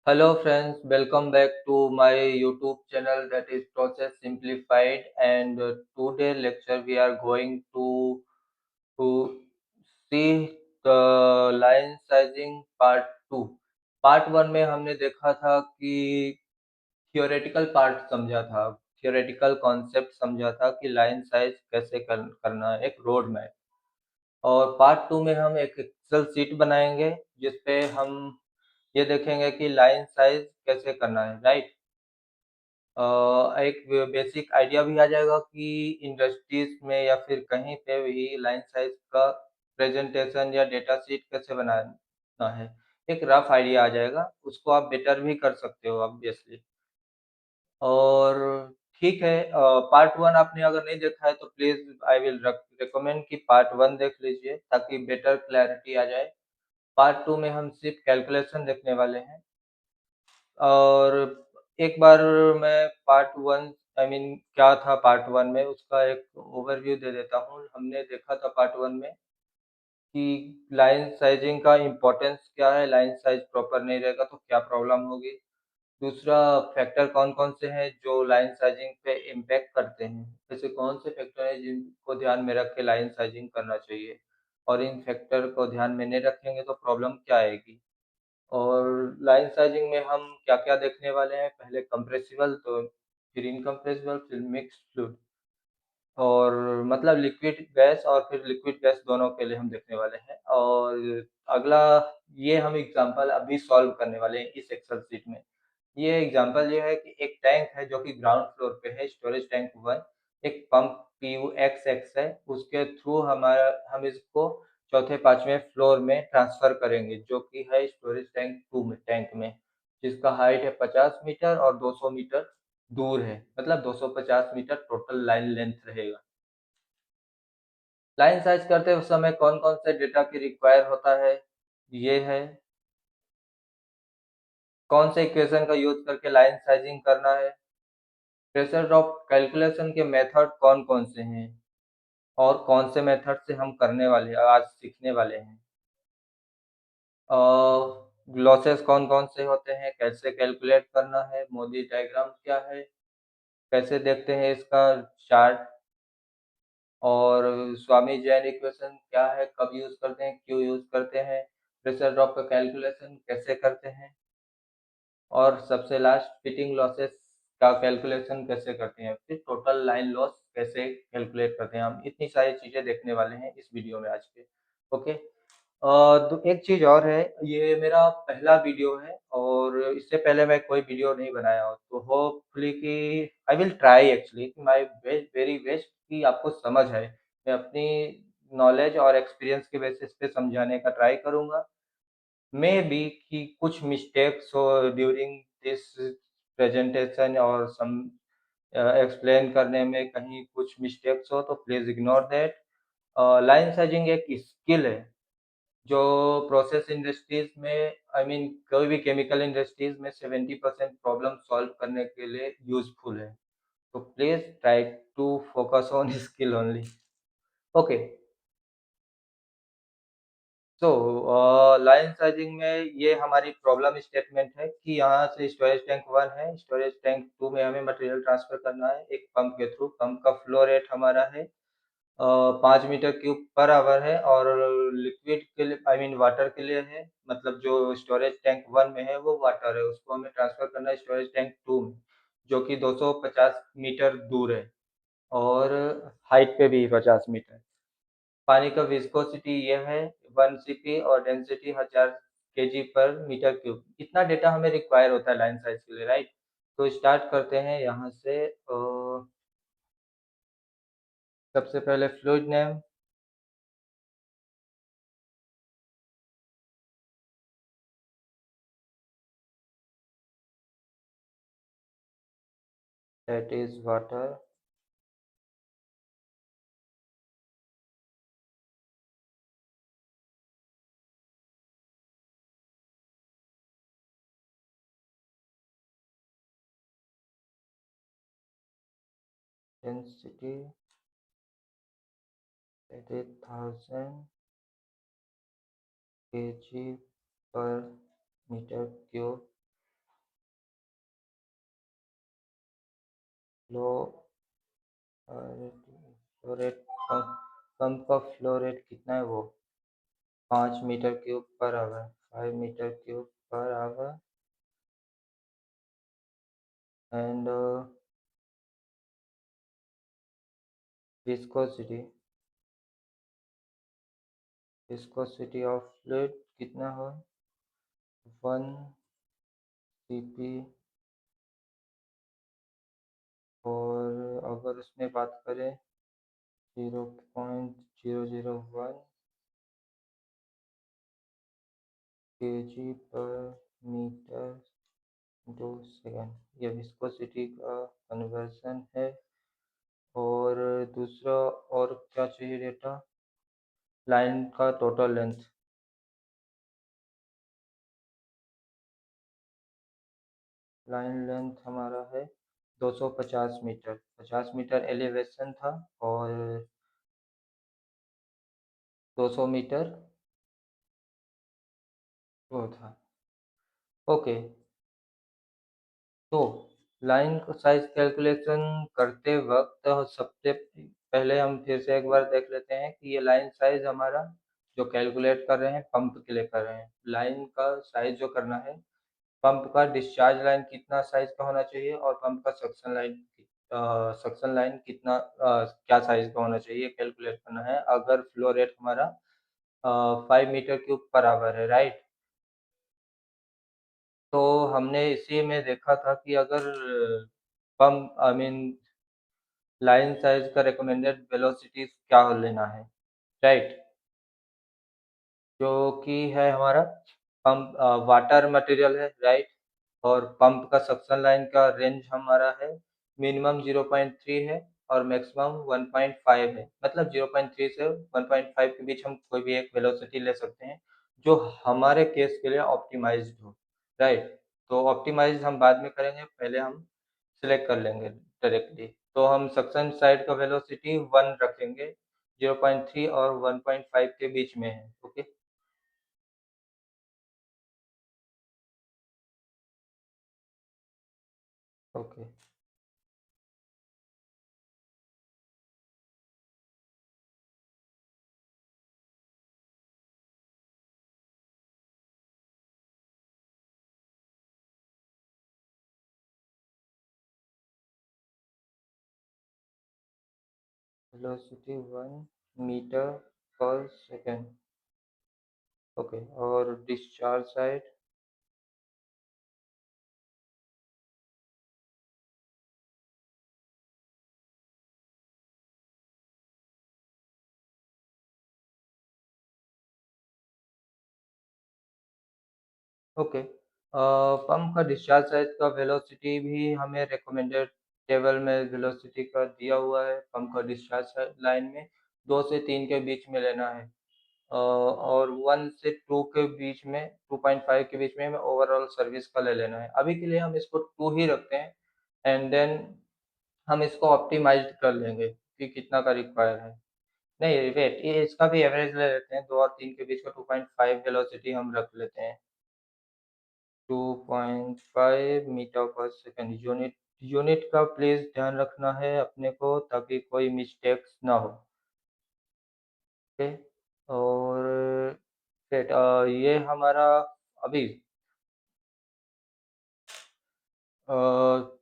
Hello friends, welcome back to my YouTube channel that is Process Simplified and today lecture we are going to see the line sizing part 2। Part 1 में हमने देखा था कि theoretical part समझा था, theoretical concept समझा था कि लाइन साइज कैसे करना है, एक रोड मैप। और पार्ट 2 में हम एक एक्सेल शीट बनाएंगे जिसपे हम ये देखेंगे कि लाइन साइज कैसे करना है, राइट। एक बेसिक आइडिया भी आ जाएगा कि इंडस्ट्रीज में या फिर कहीं पे भी लाइन साइज का प्रेजेंटेशन या डेटा शीट कैसे बनाना है, एक रफ आइडिया आ जाएगा। उसको आप बेटर भी कर सकते हो ऑब्वियसली। और ठीक है, पार्ट 1 आपने अगर नहीं देखा है तो प्लीज आई विल रिकमेंड कि पार्ट 1 देख लीजिए ताकि बेटर क्लैरिटी आ जाए। पार्ट 2 में हम सिर्फ कैलकुलेशन देखने वाले हैं। और एक बार मैं पार्ट 1 आई मीन क्या था पार्ट 1 में उसका एक ओवरव्यू दे देता हूँ। हमने देखा था पार्ट 1 में कि लाइन साइजिंग का इम्पोर्टेंस क्या है, लाइन साइज प्रॉपर नहीं रहेगा तो क्या प्रॉब्लम होगी। दूसरा, फैक्टर कौन-कौन से हैं जो लाइन साइजिंग पे इम्पैक्ट करते हैं। ऐसे कौन से फैक्टर हैं जिनको ध्यान में रख के लाइन साइजिंग करना चाहिए और इन फैक्टर को ध्यान में नहीं रखेंगे तो प्रॉब्लम क्या आएगी। और लाइन साइजिंग में हम क्या-क्या देखने वाले हैं, पहले कंप्रेसिबल तो फिर इनकम्प्रेसिबल फिर मिक्स्ड फ्लूइड। और मतलब लिक्विड गैस और फिर लिक्विड गैस दोनों के लिए हम देखने वाले हैं। और अगला, ये हम एग्जांपल अभी सॉल्व करने वाले हैं इस एक्सेल शीट में। ये एग्जांपल ये है कि एक टैंक है जो कि ग्राउंड फ्लोर पे है, स्टोरेज टैंक 1। एक पंप PUXX है, उसके थ्रू हमारा हम इसको चौथे पांचवें फ्लोर में ट्रांसफर करेंगे जो कि है स्टोरेज टैंक 2 में, टैंक में, जिसका हाइट है 50 मीटर और 200 मीटर दूर है, मतलब 250 मीटर टोटल लाइन लेंथ रहेगा। लाइन साइज करते उस समय कौन-कौन से डेटा की रिक्वायर होता है, ये है। कौन से इक्वेशन का यूज़ करके लाइन साइजिंग करना है। प्रेशर ड्रॉप कैलकुलेशन के मेथड कौन-कौन से हैं और कौन से मेथड से हम करने वाले हैं, आज सीखने वाले हैं। अ, लॉसेस कौन-कौन से होते हैं, कैसे कैलकुलेट करना है, मोदी डायग्राम क्या है, कैसे देखते हैं इसका चार्ट। और स्वामी जैन इक्वेशन क्या है, कब यूज़ करते हैं, क्यों यूज़ करते हैं, प्रेशर ड्रॉप का कैलकुलेशन कैसे करते हैं। और सबसे लास्ट, फिटिंग लॉसेस का कैलकुलेशन कैसे करते हैं, फिर टोटल लाइन लॉस कैसे कैलकुलेट करते हैं। हम इतनी सारी चीज़ें देखने वाले हैं इस वीडियो में आज के। ओके। तो एक चीज़ और है, ये मेरा पहला वीडियो है और इससे पहले मैं कोई वीडियो नहीं बनाया हूँ, तो होपफुली कि I will try actually my very best कि आपको समझ आए। मैं अपनी नॉलेज और एक्सपीरियंस के बेसिस पे समझाने का ट्राई करूँगा। मे बी कि कुछ मिस्टेक्स हो ड्यूरिंग दिस प्रेजेंटेशन और सम एक्सप्लेन करने में कहीं कुछ मिस्टेक्स हो तो please ignore that. Line searching एक स्किल है जो प्रोसेस इंडस्ट्रीज में आई मीन कोई भी केमिकल इंडस्ट्रीज में 70% प्रॉब्लम सॉल्व करने के लिए यूजफुल है। तो please try to focus on skill only. Okay. तो लाइन साइजिंग में ये हमारी प्रॉब्लम स्टेटमेंट है कि यहाँ से स्टोरेज टैंक 1 है, स्टोरेज टैंक 2 में हमें मटेरियल ट्रांसफर करना है एक पंप के थ्रू। पंप का फ्लो रेट हमारा है 5 मीटर क्यूब पर आवर है। और लिक्विड के लिए आई मीन वाटर के लिए है, मतलब जो स्टोरेज टैंक 1 में है वो वाटर है, उसको हमें ट्रांसफर करना है स्टोरेज टैंक 2 में जो कि 250 मीटर दूर है और हाइट पे भी 50 मीटर। पानी का विस्कोसिटी ये है 1 सीपी और density 1000 KG per metre cube. इतना डेटा हमें रिक्वायर होता है लाइन साइज के लिए, राइट। तो स्टार्ट करते हैं यहाँ से। सबसे पहले fluid name, that is water. Density that is 1000 KG per metre cube. Flow flow rate pump का फ्लो रेट कितना है वो 5 मीटर क्यूब पर आवर 5 मीटर क्यूब पर hour and viscosity viscosity of fluid कितना हो 1 cp और अगर उसमें बात करें 0.001 kg पर मीटर 2 सेकंड ये विस्कोसिटी का कन्वर्जन है और दूसरा और क्या चाहिए डेटा लाइन का टोटल लेंथ लाइन लेंथ हमारा है 250 मीटर 50 मीटर एलिवेशन था और 200 मीटर वो था ओके तो लाइन का साइज कैलकुलेशन करते वक्त सबसे पहले हम फिर से एक बार देख लेते हैं कि ये लाइन साइज हमारा जो कैलकुलेट कर रहे हैं पंप के लिए कर रहे हैं लाइन का साइज जो करना है पंप का डिस्चार्ज लाइन कितना साइज का होना चाहिए और पंप का सक्शन लाइन कितना क्या साइज का होना चाहिए कैलकुलेट करना है अगर फ्लो रेट हमारा 5 मीटर क्यूब पर आवर है राइट तो हमने इसी में देखा था कि अगर pump I mean line size का रिकमेंडेड वेलोसिटी क्या लेना है राइट जो कि है हमारा पंप वाटर मटेरियल है राइट और पंप का सक्शन लाइन का रेंज हमारा है मिनिमम 0.3 है और मैक्सिमम 1.5 है मतलब 0.3 से 1.5 के बीच हम कोई भी एक वेलोसिटी ले सकते हैं जो हमारे केस के लिए ऑप्टिमाइज्ड हो राइट तो ऑप्टिमाइज हम बाद में करेंगे पहले हम सिलेक्ट कर लेंगे डायरेक्टली तो हम सक्शन साइड का वेलोसिटी 1 रखेंगे 0.3 और 1.5 के बीच में है ओके ओके वेलोसिटी 1 मीटर पर सेकेंड ओके और डिस्चार्ज साइड ओके पंप का डिस्चार्ज साइज का वेलोसिटी भी हमें रिकमेंडेड टेबल में वेलोसिटी का दिया हुआ है पंप का डिस्चार्ज लाइन में 2 से 3 के बीच में लेना है और 1 से 2 के बीच में 2.5 के बीच में हमें ओवरऑल सर्विस का ले लेना है अभी के लिए हम इसको 2 ही रखते हैं एंड देन हम इसको ऑप्टिमाइज्ड कर लेंगे कि कितना का रिक्वायर है नहीं वेट ये इसका भी एवरेज ले लेते हैं 2 और 3 के बीच का 2.5 वेलोसिटी हम रख लेते हैं 2.5 मीटर पर सेकेंड यूनिट यूनिट का प्लीज ध्यान रखना है अपने को ताकि कोई मिस्टेक्स ना हो ओके और फिर ये हमारा अभी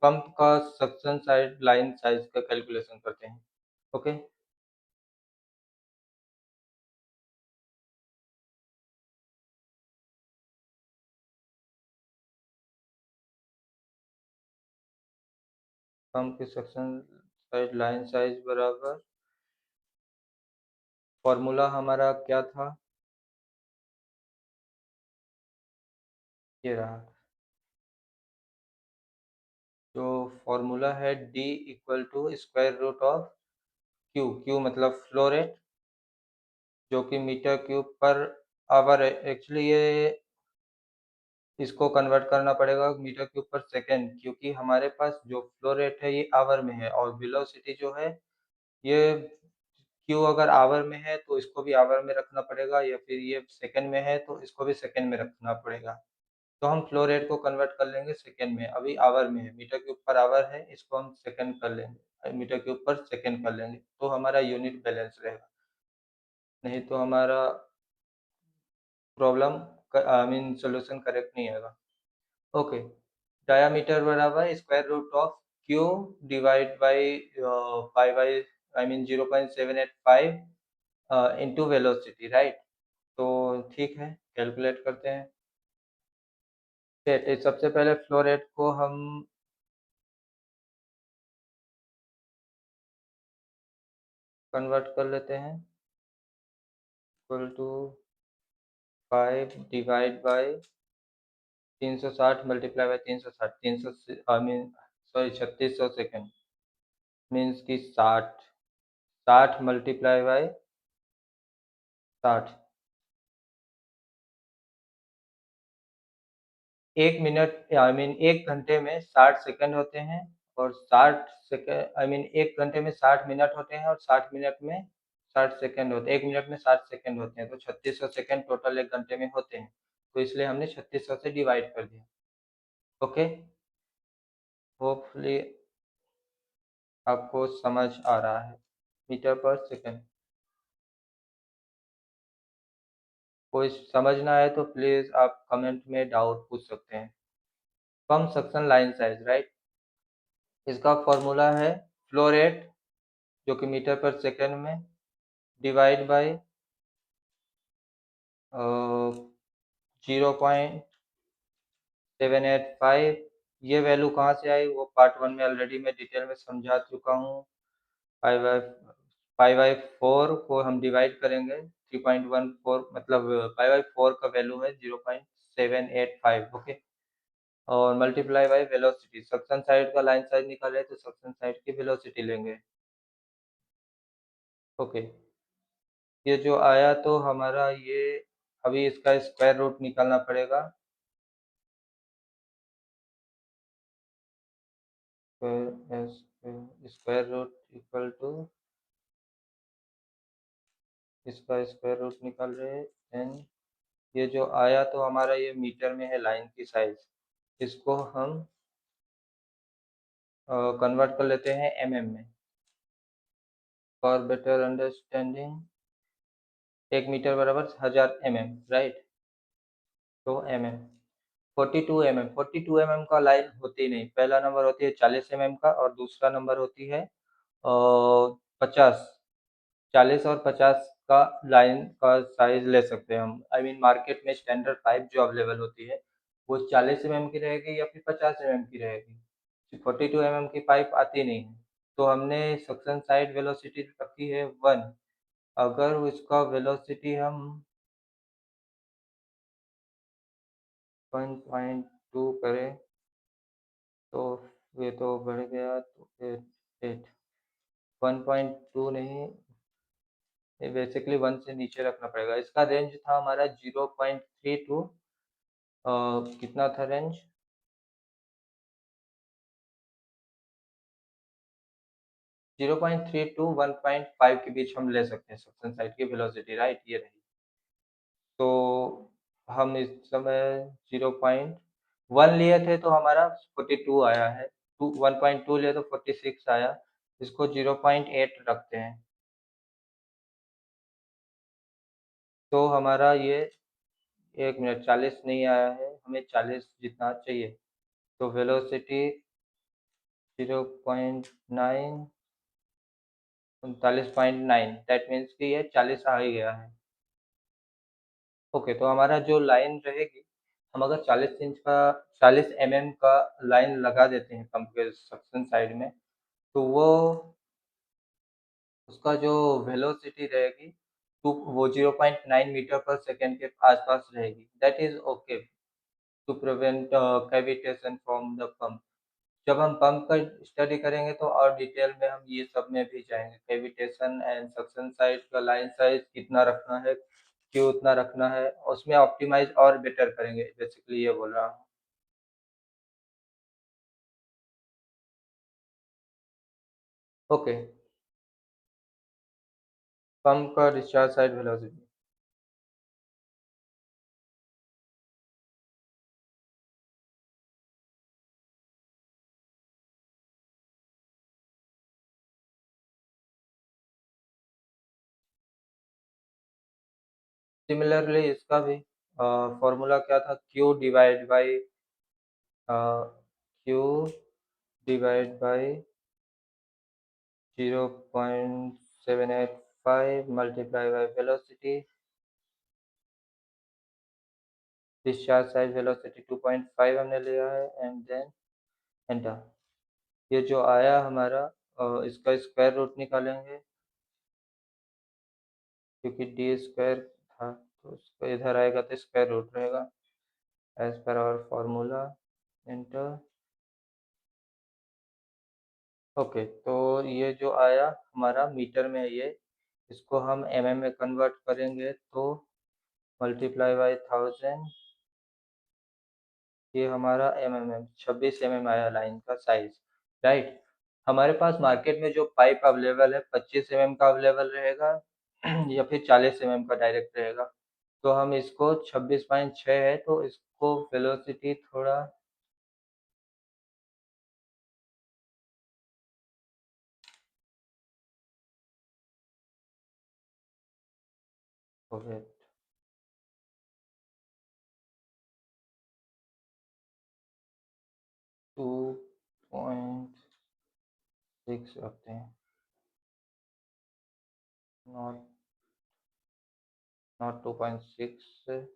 पंप का सक्शन साइड लाइन साइज का कैलकुलेशन करते हैं ओके पंप की सक्शन साइड लाइन साइज बराबर फॉर्मूला हमारा क्या था ये रहा जो फॉर्मूला है D equal to square root of Q Q मतलब फ्लो रेट जो कि मीटर क्यूब पर आवर है एक्चुअली ये इसको कन्वर्ट करना पड़ेगा मीटर क्यूब पर सेकेंड क्योंकि हमारे पास जो फ्लो रेट है ये आवर में है और वेलोसिटी जो है ये क्यू अगर आवर में है तो इसको भी आवर में रखना पड़ेगा या फिर ये सेकंड में है तो इसको भी सेकंड में रखना पड़ेगा तो हम फ्लो रेट को कन्वर्ट कर लेंगे सेकंड में, अभी आवर में है, मीटर क्यूब पर आवर है, इसको हम सेकंड कर लेंगे, मीटर क्यूब पर सेकंड कर लेंगे, तो हमारा यूनिट बैलेंस रहेगा, नहीं तो हमारा problem I mean solution correct नहीं आएगा। ओके, डायामीटर बराबर square root of Q divide by pi by I mean 0.785 into velocity, right. तो ठीक है, कैलकुलेट करते हैं। सबसे पहले फ्लो रेट को हम कन्वर्ट कर लेते हैं, equal to 5 divide by 360 multiply by 360, 300 I mean sorry 3600 second, means की 60, 60 multiply by 60, 1 minute I mean 1 घंटे में 60 सेकंड होते हैं, और 60 सेकंड आई मीन 1 घंटे में 60 मिनट होते हैं, और 60 मिनट में 60 सेकंड होते हैं, 1 मिनट में 60 सेकंड होते हैं, तो 3600 सेकंड टोटल 1 घंटे में होते हैं, तो इसलिए हमने 3600 से डिवाइड कर दिया। ओके, होपफुली आपको समझ आ रहा है, मीटर पर सेकंड। कोई समझ ना आए तो प्लीज आप कमेंट में डाउट पूछ सकते हैं। Pump suction line size, right, इसका फॉर्मूला है फ्लो रेट जो कि मीटर पर सेकंड में डिवाइड बाय 0.785। ये वैल्यू कहाँ से आई वो पार्ट 1 में ऑलरेडी मैं डिटेल में समझा चुका हूँ। पाई बाई 4 को हम डिवाइड करेंगे 3.14, मतलब पाई बाई 4 का वैल्यू है 0.785, ओके, और multiply by velocity, suction side का लाइन साइज निकाले तो सक्शन साइड की वेलोसिटी लेंगे। ओके, ये जो आया तो हमारा ये, अभी इसका स्क्वायर रूट निकालना पड़ेगा। स्क्वायर रूट इक्वल टू, इसका स्क्वायर रूट निकाल रहे हैं, देन ये जो आया तो हमारा ये मीटर में है लाइन की साइज, इसको हम कन्वर्ट कर लेते हैं एमएम में फॉर बेटर अंडरस्टैंडिंग। 1 मीटर बराबर 1000 mm, राइट। तो mm 42 mm, 42 mm का लाइन होती नहीं, पहला नंबर होती है 40 mm का, और दूसरा नंबर होती है 50, 40 और 50 का लाइन का साइज ले सकते हैं हम। आई मीन मार्केट में स्टैंडर्ड पाइप जो अवेलेबल होती है वो 40 mm की रहेगी या फिर 50 mm की रहेगी, 42 mm की पाइप आती नहीं है। तो हमने सक्शन साइड वेलोसिटी रखी है 1, अगर उसका वेलोसिटी हम 1.2 करें तो ये तो बढ़ गया, तो फिर 8, 1.2 नहीं, बेसिकली 1 से नीचे रखना पड़ेगा। इसका रेंज था हमारा 0.32, कितना था रेंज, 0.3 टू 1.5 के बीच हम ले सकते हैं सक्शन साइड की वेलोसिटी, राइट, ये रही। तो हम इस समय 0.1 लिए थे तो हमारा 42 आया है, 1.2 लिए तो 46 आया, इसको 0.8 रखते हैं, तो हमारा ये 1 मिनट 40 नहीं आया है, हमें 40 जितना चाहिए, तो वेलोसिटी 0.9, 39.9, दैट मीन्स कि ये 40 आ ही गया है। ओके, तो हमारा जो लाइन रहेगी, हम अगर 40 इंच का 40 mm का लाइन लगा देते हैं पंप के सक्शन साइड में, तो वो उसका जो वेलोसिटी रहेगी तो वो 0.9 मीटर पर सेकेंड के आसपास रहेगी, that is okay to prevent cavitation from the pump. जब हम पंप का स्टडी करेंगे तो और डिटेल में हम ये सब में भी जाएंगे, कैविटेशन एंड सक्शन साइड का लाइन साइज कितना रखना है, क्यों उतना रखना है, उसमें ऑप्टिमाइज और बेटर करेंगे, बेसिकली ये बोल रहा हूँ। ओके, पंप का डिस्चार्ज साइड वेलोसिटी, सिमिलरली इसका भी फॉर्मूला क्या था, Q divide by Q divide by 0.785 multiply by velocity, discharge size velocity 2.5 हमने लिया है, एंड देन एंटर। ये जो आया हमारा इसका स्क्वायर रूट निकालेंगे, क्योंकि डी स्क्वायर था तो उसको इधर आएगा तो स्क्वायर रूट रहेगा, as per our formula, enter. Okay, तो ये जो आया हमारा मीटर में, ये इसको हम एमएम में कन्वर्ट करेंगे तो मल्टीप्लाई बाई 1000, ये हमारा एमएम 26 आया लाइन का साइज, राइट। हमारे पास मार्केट में जो पाइप अवेलेबल है 25 का अवेलेबल रहेगा या फिर 40 का डायरेक्ट रहेगा, तो हम इसको 26.6 है तो इसको वेलोसिटी थोड़ा हो गया, 2.6 रखते हैं, नॉट नॉट 2.6।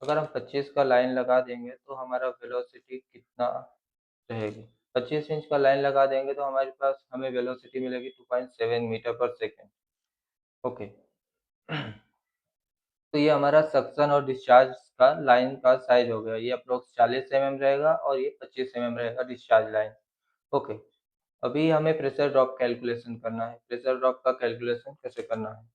अगर हम 25 का लाइन लगा देंगे तो हमारा वेलोसिटी कितना रहेगी, 25 इंच का लाइन लगा देंगे तो हमारे पास हमें वेलोसिटी मिलेगी 2.7 मीटर पर सेकेंड। ओके तो ये हमारा सक्शन और डिस्चार्ज का लाइन का साइज हो गया, ये अप्रोक्स 40 रहेगा और ये 25 रहेगा डिस्चार्ज लाइन। ओके, अभी हमें प्रेशर ड्रॉप कैलकुलेशन करना है। प्रेशर ड्रॉप का कैलकुलेशन कैसे करना है,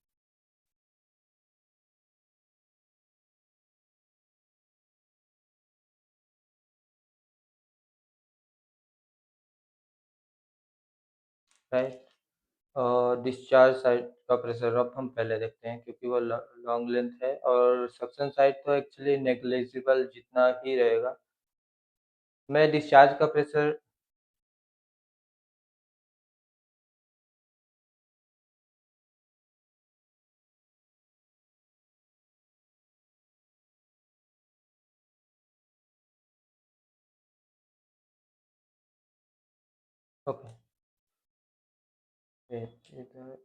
राइट। डिस्चार्ज साइड का प्रेशर ड्रॉप हम पहले देखते हैं, क्योंकि वो लॉन्ग लेंथ है, और सक्शन साइड तो एक्चुअली नेग्लिजिबल जितना ही रहेगा। मैं डिस्चार्ज का प्रेशर, ओके इधर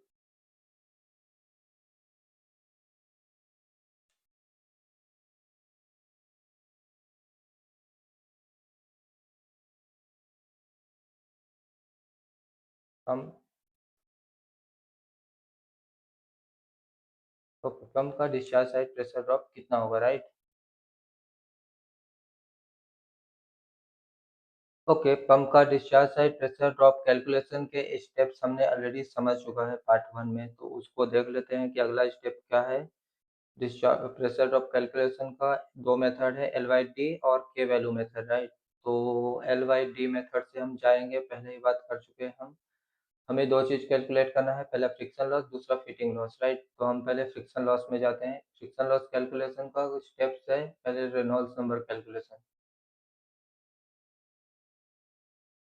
कम, ओके, कम का डिस्चार्ज साइड प्रेशर ड्रॉप कितना होगा, राइट। ओके, पंप का discharge side pressure drop calculation के स्टेप्स हमने ऑलरेडी समझ चुका है पार्ट 1 में, तो उसको देख लेते हैं कि अगला स्टेप क्या है। डिस्चार्ज प्रेशर ड्रॉप कैलकुलेशन का दो मेथड है, एल बाई डी और के वैल्यू मेथड, राइट। तो एल बाई डी मेथड से हम जाएंगे, पहले ही बात कर चुके हैं हम। हमें दो चीज़ कैलकुलेट करना है, पहला फ्रिक्शन लॉस, दूसरा फिटिंग लॉस, राइट। तो हम पहले फ्रिक्शन लॉस में जाते हैं। फ्रिक्शन लॉस कैलकुलेशन का स्टेप्स है, पहले रेनॉल्ड्स नंबर कैलकुलेशन।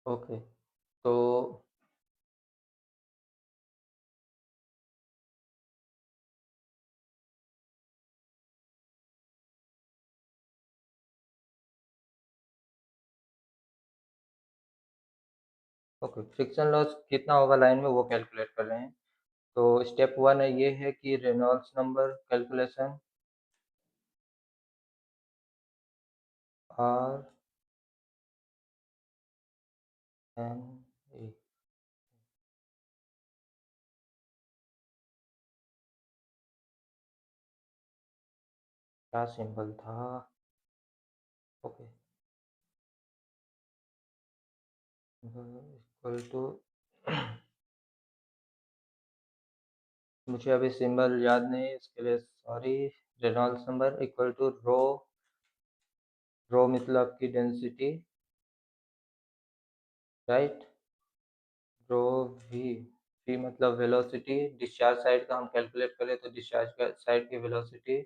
ओके, तो ओके, फ्रिक्शन लॉस कितना होगा लाइन में वो कैलकुलेट कर रहे हैं। तो स्टेप 1 है, ये है कि Reynolds number calculation, R N A, क्या सिंबल था, ओके, इक्वल टू मुझे अभी सिंबल याद नहीं, इसके लिए sorry. Reynolds number equal to rho, rho मतलब आपकी density, right. Rho V, V मतलब वेलोसिटी, डिस्चार्ज साइड का हम कैलकुलेट करें तो डिस्चार्ज का साइड की velocity,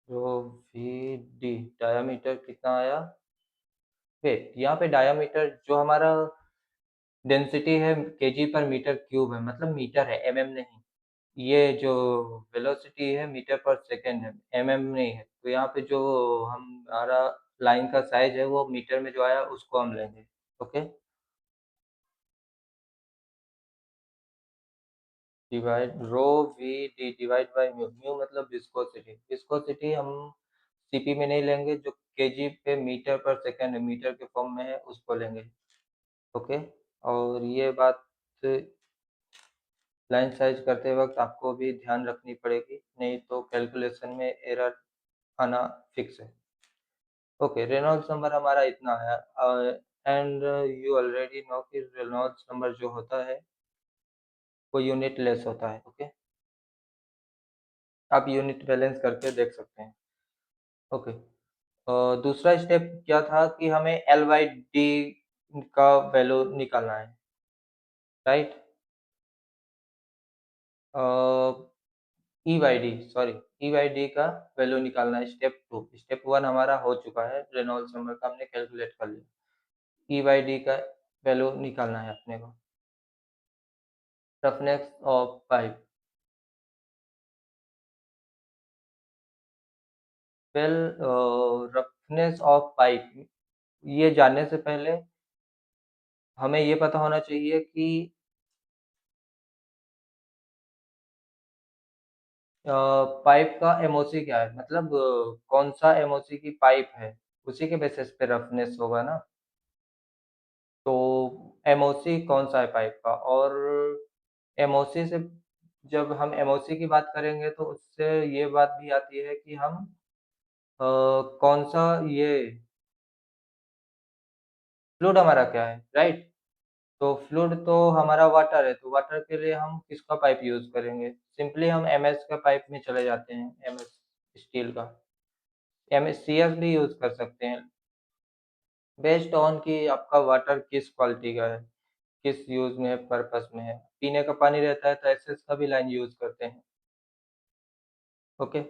rho V D, diameter कितना आया, वेट, यहाँ पे डायामीटर जो हमारा डेंसिटी है केजी पर मीटर क्यूब है, मतलब मीटर है, एमएम नहीं। ये जो वेलोसिटी है मीटर पर सेकंड है, एमएम नहीं है। तो यहाँ पे जो हमारा लाइन का साइज है वो मीटर में जो आया उसको हम लेंगे। Okay, divide rho V D divide by mu, mu मतलब विस्कोसिटी। विस्कोसिटी हम सीपी में नहीं लेंगे, जो केजी पे मीटर पर सेकंड है, मीटर के फॉर्म में है उसको लेंगे। ओके, और ये बात लाइन साइज करते वक्त आपको भी ध्यान रखनी पड़ेगी, नहीं तो कैलकुलेशन में एरर आना फिक्स है। ओके, रेनॉल्ड्स नंबर हमारा इतना है, एंड यू ऑलरेडी नो कि रेनॉल्ड्स नंबर जो होता है वो यूनिट लेस होता है। ओके, आप यूनिट बैलेंस करके देख सकते हैं। ओके, दूसरा स्टेप क्या था कि हमें एल बाई डी का वैल्यू निकालना है, right. E by D, sorry, E by D का वैल्यू निकालना है, स्टेप टू। स्टेप वन हमारा हो चुका है, रेनॉल्ड्स नंबर का हमने कैलकुलेट कर लिया। ई बाई डी का वैल्यू निकालना है अपने को। Roughness of pipe, well, roughness of pipe ये जानने से पहले हमें ये पता होना चाहिए कि पाइप का एमओसी क्या है, मतलब कौन सा एमओसी की पाइप है, उसी के बेसिस पे रफनेस होगा ना। तो एमओसी कौन सा है पाइप का, और एमओसी से जब हम एमओसी की बात करेंगे तो उससे ये बात भी आती है कि हम कौन सा ये फ्लूइड हमारा क्या है, राइट। तो फ्लूइड तो हमारा वाटर है, तो वाटर के लिए हम किसका पाइप यूज करेंगे, सिंपली हम एमएस का पाइप में चले जाते हैं, एमएस स्टील का। एमएस सीएस भी यूज कर सकते हैं, बेस्ड ऑन कि आपका वाटर किस क्वालिटी का है, किस यूज में है, पर्पस में है। पीने का पानी रहता है तो एसएस का भी लाइन यूज करते हैं। ओके,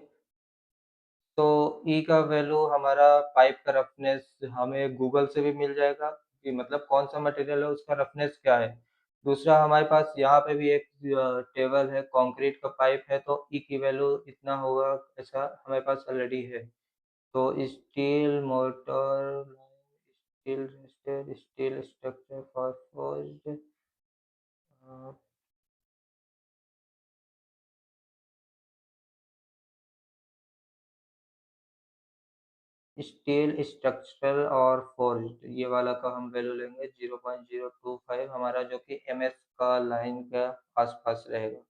तो ई का वैल्यू हमारा पाइप का रफनेस हमें गूगल से भी मिल जाएगा कि मतलब कौन सा मटेरियल है उसका रफनेस क्या है। दूसरा हमारे पास यहाँ पे भी एक टेबल है, कंक्रीट का पाइप है तो ई की वैल्यू इतना होगा, ऐसा हमारे पास ऑलरेडी है। तो steel motor, steel steel structure for forged, steel structural और फोर्ज्ड, ये वाला का हम वैल्यू लेंगे 0.025 हमारा, जो कि एमएस का लाइन का आसपास रहेगा।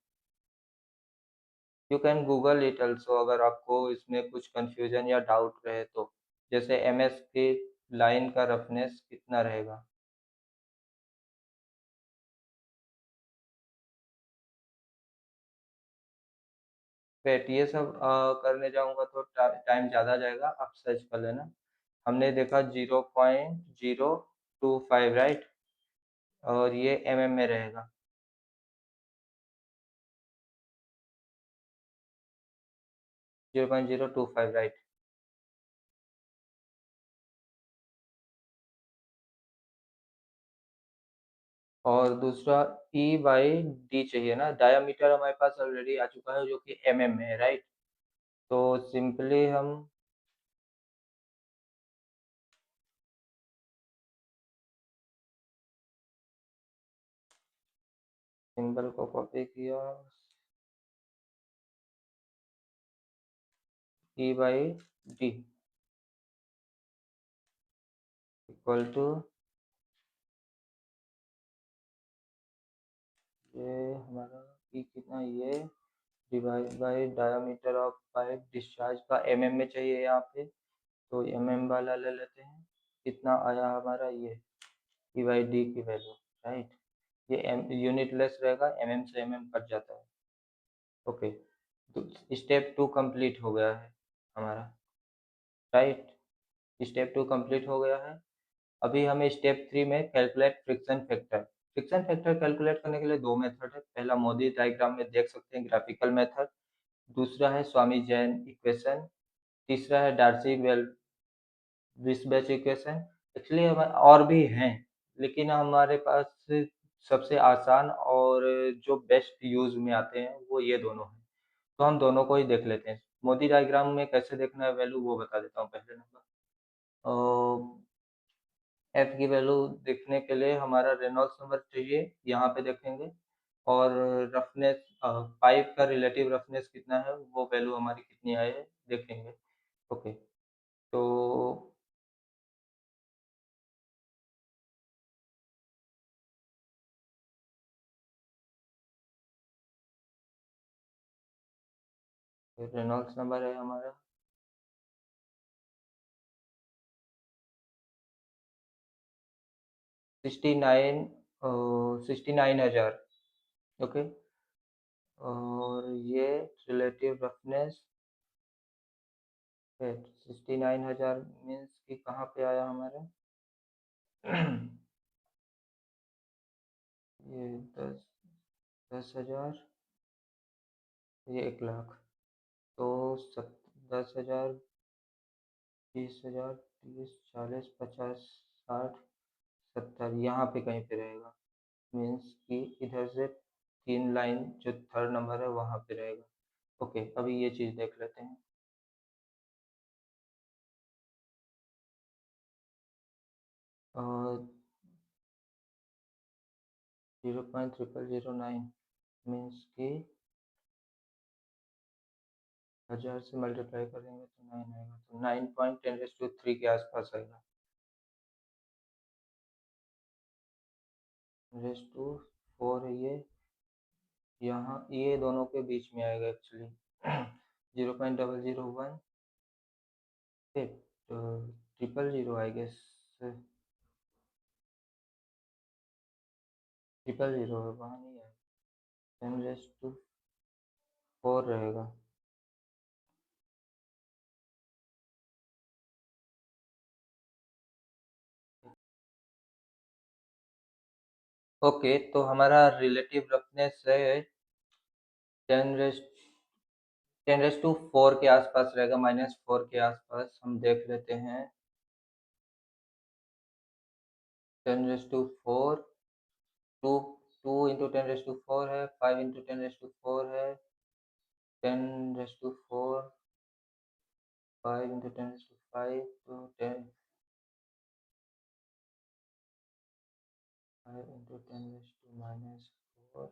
You can Google it also अगर आपको इसमें कुछ कंफ्यूजन या डाउट रहे तो, जैसे एमएस की लाइन का रफनेस कितना रहेगा। वेट, ये सब करने जाऊंगा तो टाइम ज़्यादा जाएगा, आप सर्च कर लेना। हमने देखा 0.025, राइट, और ये एमएम में रहेगा। 0.025, राइट। और दूसरा ई बाई डी चाहिए ना, डायामीटर हमारे पास ऑलरेडी आ चुका है जो कि एमएम में है, राइट। तो सिंपली हम सिंबल को कॉपी किया, ई बाई डी इक्वल टू, ये हमारा ई कितना, ये divide by diameter of pipe discharge का एमएम में चाहिए यहाँ पे, तो एमएम वाला ले लेते हैं। कितना आया हमारा ये ई बाई डी की वैल्यू, राइट। ये एम यूनिट लेस रहेगा, एमएम से एमएम कट जाता है। ओके, तो स्टेप टू कंप्लीट हो गया है हमारा, राइट। स्टेप टू कंप्लीट हो गया है। अभी हमें स्टेप थ्री में calculate friction factor. Friction factor calculate करने के लिए दो मेथड है, पहला मोदी डायग्राम में देख सकते हैं, ग्राफिकल मेथड। दूसरा है स्वामी जैन इक्वेशन। तीसरा है डार्सी वेल्स इक्वेशन। एक्चुअली और भी हैं, लेकिन हमारे पास सबसे आसान और जो बेस्ट यूज़ में आते हैं, वो ये दोनों हैं। तो हम दोनों को ही देख लेते हैं। मोदी डायग्राम में कैसे देखना है वैल्यू वो बता देता हूँ पहले नंबर। एफ की वैल्यू देखने के लिए हमारा रेनॉल्ड्स नंबर चाहिए, यहाँ पे देखेंगे और रफनेस पाइप का रिलेटिव रफनेस कितना है वो वैल्यू हमारी कितनी आए देखेंगे। ओके, तो रेनॉल्ड्स नंबर है हमारा 69 69,000। ओके, और ये रिलेटिव रफनेस है 69,000 मीन्स कि कहाँ पे आया हमारा ये 10,000, ये 1,00,000, तो 10,000, 20,000, 30, 40, 50, 60, 70 यहाँ पे कहीं पे रहेगा। मीन्स कि इधर से 3 लाइन जो थर्ड नंबर है वहाँ पे रहेगा। ओके, अभी ये चीज़ देख लेते हैं। और 0.0009 मीन्स कि 1000 से मल्टीप्लाई करेंगे तो 9 आएगा, तो 9.10⁻³ के आसपास आएगा। 10⁻4 है ये, यहाँ ये दोनों के बीच में आएगा एक्चुअली 0.001 तो 000 आई गेस 000 वहाँ नहीं आएगा, 10⁻4 रहेगा। ओके, तो हमारा रिलेटिव रफनेस है 10⁻4 के आसपास रहेगा, -4 के आसपास हम देख लेते हैं। 10⁻4 टू 2 इंटू 10⁻4 है, 5 इंटू 10⁻4 है, 10⁻4 5 इंटू 10⁻5 तो 5 इंटू 10⁻⁻4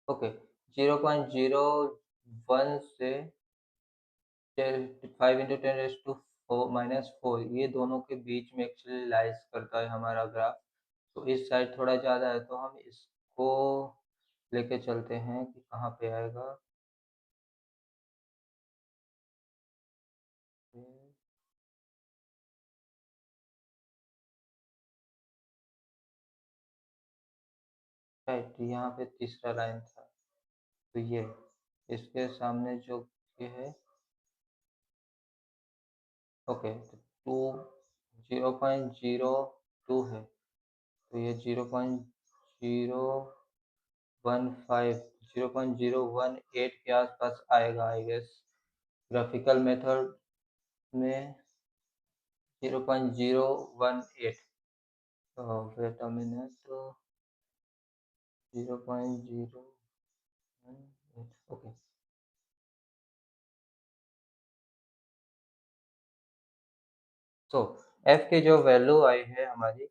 ओके, 0.01 से 5 इंटू 10⁻⁻4 ये दोनों के बीच में एक्चुअली लाइज करता है हमारा ग्राफ। तो इस साइड थोड़ा ज़्यादा है तो हम इसको लेके चलते हैं कि कहाँ पे आएगा। राइट, यहाँ पे तीसरा लाइन था, तो ये इसके सामने जो ये है। ओके, तो 0.02 है, तो ये 0.015 0.018 के आसपास आएगा आई गेस। ग्राफिकल मेथड में 0.018 वेट अ मिनट 0.018 ओके। तो एफ की जो वैल्यू आई है हमारी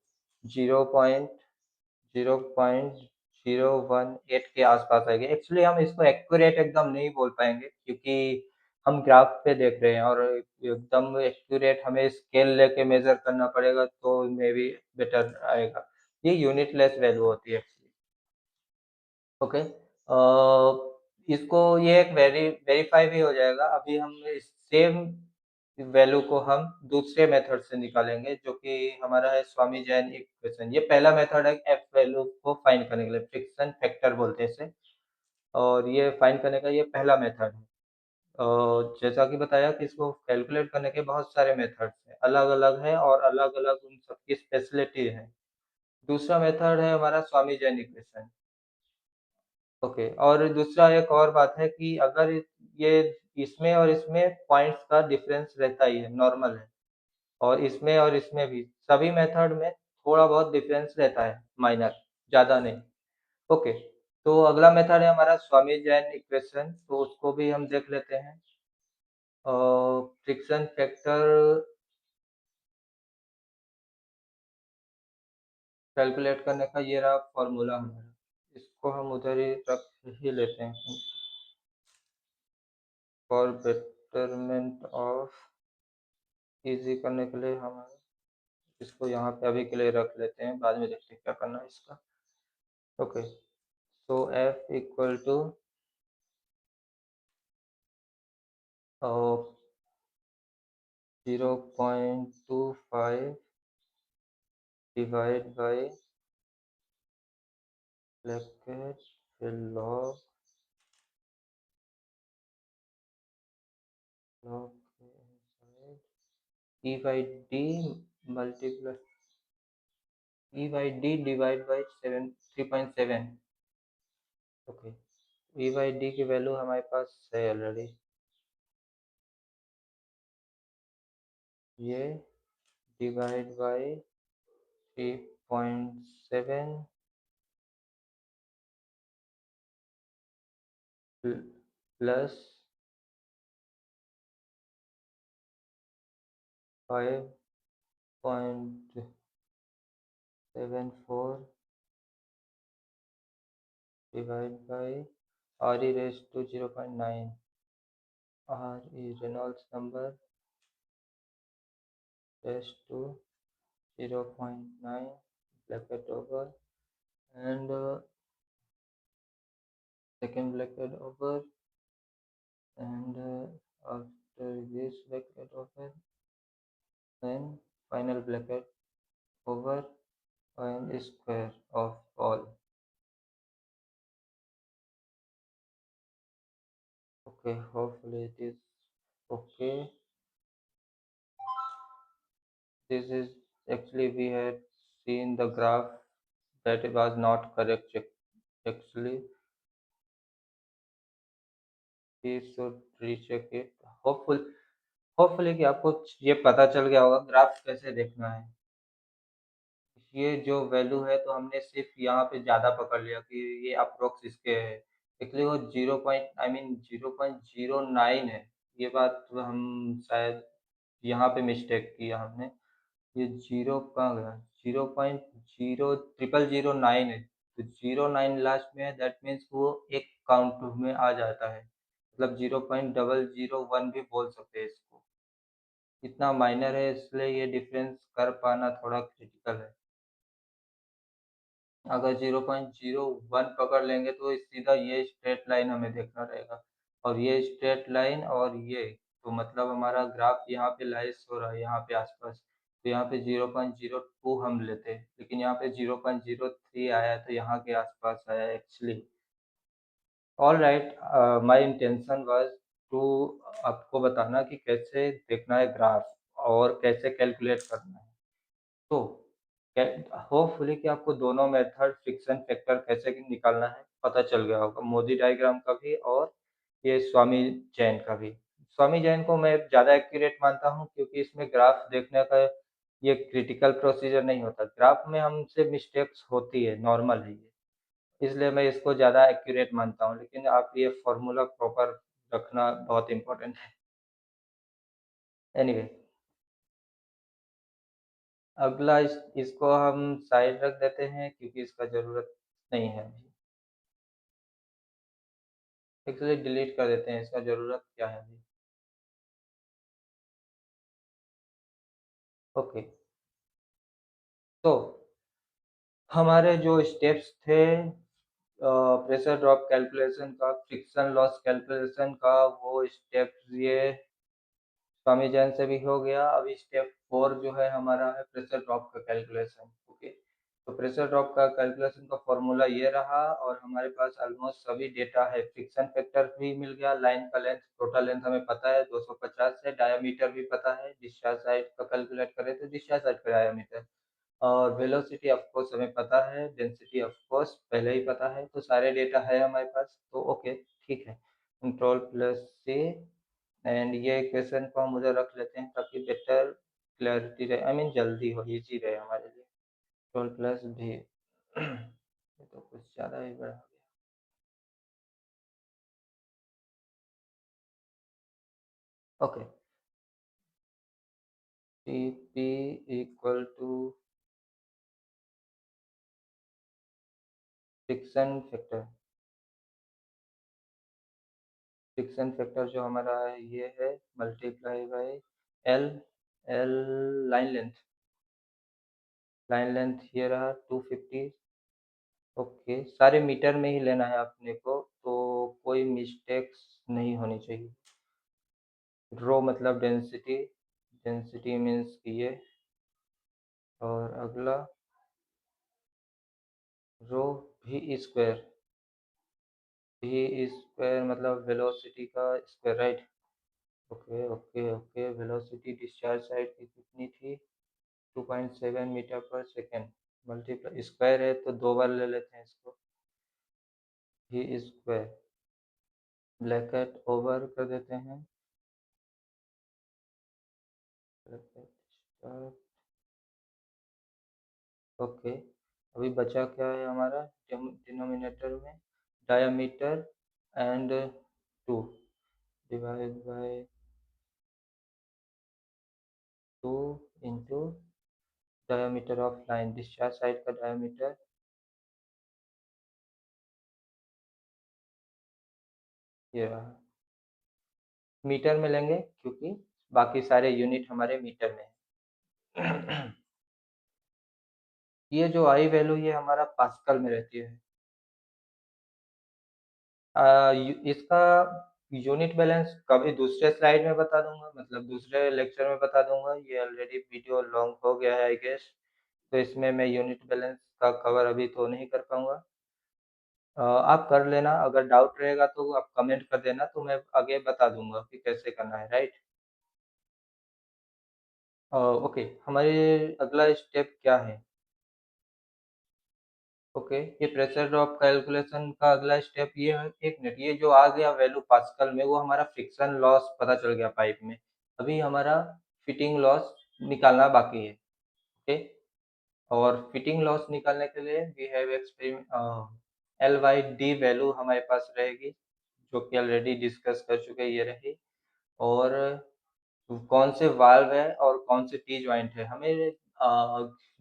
0.018 के आसपास आएगी। एक्चुअली हम इसको एक्यूरेट एकदम नहीं बोल पाएंगे क्योंकि हम ग्राफ पे देख रहे हैं और एकदम एक्यूरेट हमें स्केल लेके मेजर करना पड़ेगा तो मे बी बेटर आएगा। ये यूनिटलेस वैल्यू होती है। ओके, इसको ये एक वेरीफाई भी हो जाएगा। अभी हम सेम वैल्यू को हम दूसरे मेथड से निकालेंगे जो कि हमारा है स्वामी जैन इक्वेशन। ये पहला मेथड है एफ वैल्यू को फाइंड करने के लिए, फ्रिक्शन फैक्टर बोलते हैं इसे, और ये फाइंड करने का ये पहला मेथड है। और जैसा कि बताया कि इसको कैलकुलेट करने के बहुत सारे मेथड्स हैं, अलग अलग है और अलग अलग उन सबकी स्पेशलिटी है। दूसरा मेथड है हमारा स्वामी जैन इक्वेशन। ओके, और दूसरा एक और बात है कि अगर ये इसमें और इसमें पॉइंट्स का डिफरेंस रहता ही है, नॉर्मल है, और इसमें भी सभी मेथड में थोड़ा बहुत डिफरेंस रहता है, माइनर, ज़्यादा नहीं। ओके, तो अगला मेथड है हमारा स्वामी जैन इक्वेशन, तो उसको भी हम देख लेते हैं। फ्रिक्शन फैक्टर कैलकुलेट करने का ये रहा फॉर्मूला हमारा, इसको हम उधर ही रख ही लेते हैं। फॉर बेटरमेंट ऑफ इजी करने के लिए हम इसको यहाँ पे अभी के लिए रख लेते हैं, बाद में देखते हैं क्या करना है इसका। Okay, so f equal to 0.25 divide by bracket फिर log e by d multiply e by d divide by 3.7। Okay, e by d की वैल्यू हमारे पास है ऑलरेडी, ये divide by 3.7 plus 5.74 divide by r e raised to 0.9, r is Reynolds number raised to 0.9 bracket over and second bracket over and after this bracket over then final bracket over and square of all. Okay, hopefully it is okay. This is actually we had seen the graph that it was not correct actually. We should recheck it. Hopefully कि आपको ये पता चल गया होगा graph कैसे देखना है। ये जो वैल्यू है तो हमने सिर्फ यहाँ पे ज़्यादा पकड़ लिया कि ये अप्रोक्स इसके है, इसलिए वो 0 पॉइंट आई मीन 0.09 है। ये बात तो हम शायद यहाँ पे मिस्टेक किया हमने, ये 0 कहाँ गया? 0.00009 है, तो 09 लास्ट में है, दैट मीन्स वो एक काउंट में आ जाता है, मतलब 0.001 भी बोल सकते हैं इसको। इतना माइनर है इसलिए ये डिफरेंस कर पाना थोड़ा क्रिटिकल है। अगर 0.01 पकड़ लेंगे तो सीधा ये स्ट्रेट लाइन हमें देखना रहेगा, और ये स्ट्रेट लाइन और ये तो मतलब हमारा ग्राफ यहाँ पे लाइस हो रहा है यहाँ पे आसपास, तो यहाँ पे 0.02 हम लेते हैं, लेकिन यहाँ पे 0.03 आया तो यहाँ के आसपास आया actually. All right, my intention was to आपको बताना कि कैसे देखना है ग्राफ और कैसे कैलकुलेट करना है। तो होपफुली कि आपको दोनों मेथड फ्रिक्शन फैक्टर कैसे निकालना है पता चल गया होगा, मोदी डायग्राम का भी और ये स्वामी जैन का भी। स्वामी जैन को मैं ज़्यादा एक्यूरेट मानता हूँ क्योंकि इसमें ग्राफ देखने का ये क्रिटिकल प्रोसीजर नहीं होता, ग्राफ में हमसे मिस्टेक्स होती है, नॉर्मल है ये, इसलिए मैं इसको ज़्यादा एक्यूरेट मानता हूँ, लेकिन आप ये फॉर्मूला प्रॉपर रखना बहुत इम्पोर्टेंट है। एनीवे, अगला इसको हम साइड रख देते हैं क्योंकि इसका ज़रूरत नहीं है अभी। एक्चुअली डिलीट कर देते हैं, इसका ज़रूरत क्या है अभी। ओके, तो हमारे जो स्टेप्स थे प्रेशर ड्रॉप कैलकुलेशन का, फ्रिक्शन लॉस कैलकुलेशन का, वो स्टेप्स ये स्वामी जैन से भी हो गया। अभी स्टेप 4 जो है हमारा है प्रेशर ड्रॉप का कैलकुलेशन। ओके, तो प्रेशर ड्रॉप का कैलकुलेशन का फॉर्मूला ये रहा और हमारे पास ऑलमोस्ट सभी डेटा है, फ्रिक्शन फैक्टर भी मिल गया, लाइन का लेंथ, टोटल लेंथ हमें पता है 250 है, डायामीटर भी पता है, डिस्चार्ज साइड का कैलकुलेट करें तो डिस्चार्ज साइड का डायामीटर, और वेलोसिटी ऑफ कोर्स हमें पता है, डेंसिटी ऑफ कोर्स पहले ही पता है, तो सारे डेटा है हमारे पास, तो ओके ठीक है। कंट्रोल प्लस सी एंड ये इक्वेशन को हम उधर रख लेते हैं ताकि बेटर क्लैरिटी रहे, आई मीन जल्दी हो, इजी रहे हमारे लिए। 12 प्लस भी ये तो कुछ ज़्यादा ही बढ़ा गया। Okay, T P equal to friction factor. Friction factor जो हमारा ये है multiply by L. L line length ये रहा 250। ओके, सारे मीटर में ही लेना है अपने को, तो कोई मिस्टेक्स नहीं होनी चाहिए। रो मतलब डेंसिटी, डेंसिटी मीन्स ये, और अगला रो भी स्क्वायर। भी स्क्वायर मतलब वेलोसिटी का square, right. Okay okay okay, velocity discharge side की कितनी थी? 2.7 मीटर पर सेकेंड। मल्टीप्लाई स्क्वायर है तो दो बार ले लेते हैं इसको। भी स्क्वायर ब्रैकेट ओवर कर देते हैं। Bracket start. ओके, अभी बचा क्या है हमारा डिनोमिनेटर में? Diameter and 2 divide by 2 into diameter of line, discharge side का डायामीटर ये रहा। मीटर में लेंगे क्योंकि बाकी सारे यूनिट हमारे मीटर में है। ये जो आई वैल्यू ये हमारा पास्कल में रहती है। इसका यूनिट बैलेंस कभी दूसरे स्लाइड में बता दूंगा, मतलब दूसरे लेक्चर में बता दूंगा। ये ऑलरेडी वीडियो लॉन्ग हो गया है आई गेस, तो इसमें मैं यूनिट बैलेंस का कवर अभी तो नहीं कर पाऊंगा। आप कर लेना, अगर डाउट रहेगा तो आप कमेंट कर देना, तो मैं आगे बता दूंगा कि कैसे करना है, राइट। ओके, हमारे अगला स्टेप क्या है? ओके, ये प्रेशर ड्रॉप कैलकुलेशन का अगला स्टेप ये है। एक मिनट, ये जो आ गया वैल्यू पास्कल में वो हमारा फ्रिक्शन लॉस पता चल गया पाइप में। अभी हमारा फिटिंग लॉस निकालना बाकी है। ओके, और फिटिंग लॉस निकालने के लिए we have experiment L by D value हमारे पास रहेगी, जो कि ऑलरेडी डिस्कस कर चुके हैं, ये रही। और कौन से वाल्व है और कौन से टी जॉइंट है, हमें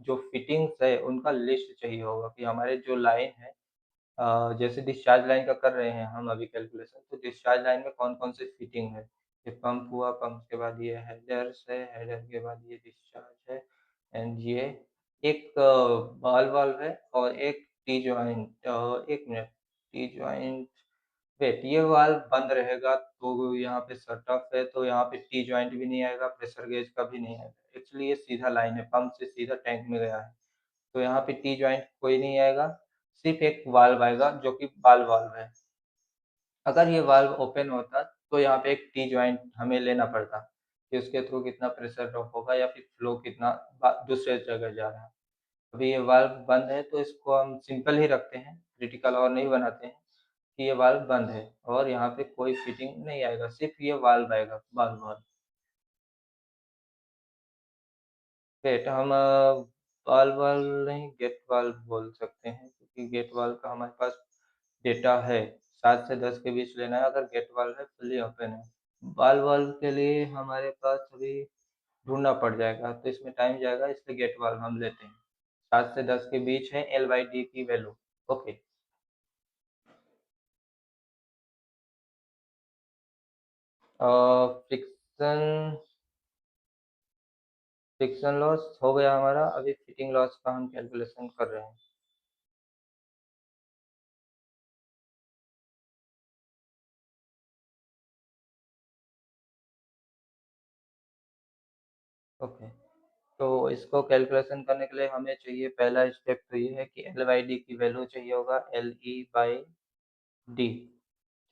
जो फिटिंग्स है उनका लिस्ट चाहिए होगा कि हमारे जो लाइन है, जैसे डिस्चार्ज लाइन का कर रहे हैं हम अभी कैलकुलेशन, तो डिस्चार्ज लाइन में कौन कौन से फिटिंग है। ये पंप हुआ, पंप के बाद ये हेडर्स है, हेडर के बाद ये डिस्चार्ज है, एंड ये एक बॉल वाल्व है और एक टी जॉइंट। एक मिनट, टी जॉइंट, वेट, ये वाल्व बंद रहेगा तो यहाँ पे शट ऑफ है, तो यहाँ पे टी जॉइंट भी नहीं आएगा, प्रेशर गेज का भी नहीं आएगा। एक्चुअली ये सीधा लाइन है, पंप से सीधा टैंक में गया है, तो यहाँ पे टी जॉइंट कोई नहीं आएगा। सिर्फ एक वाल्व आएगा जो कि बॉल वाल्व है। अगर ये वाल्व ओपन होता तो यहाँ पे एक टी जॉइंट हमें लेना पड़ता कि उसके थ्रू कितना प्रेशर ड्रॉप होगा या फिर फ्लो कितना दूसरे जगह जा रहा है। अभी ये वाल्व बंद है तो इसको हम सिंपल ही रखते हैं, क्रिटिकल और नहीं बनाते हैं कि ये वाल्व बंद है और यहाँ पे कोई फिटिंग नहीं आएगा, सिर्फ ये वाल्व आएगा, वाल्व वाल्व। गेट हम वाल्व वाल्व नहीं, गेट वाल्व बोल सकते हैं, क्योंकि गेट वाल्व का हमारे पास डेटा है, 7 से 10 के बीच लेना है अगर गेट वाल्व है, फुल्ली ओपन है। वाल्व वाल्व के लिए हमारे पास अभी ढूंढना पड़ जाएगा, तो इसमें टाइम जाएगा, इसलिए गेट वाल्व हम लेते हैं। 7 से 10 के बीच है एल बाई डी की value. Okay, friction friction loss हो गया हमारा, अभी फिटिंग लॉस का हम कैलकुलेशन कर रहे हैं। ओके, तो इसको कैलकुलेशन करने के लिए हमें चाहिए, पहला स्टेप तो ये है कि एल बाई डी की वैल्यू चाहिए होगा, एल ई बाई डी,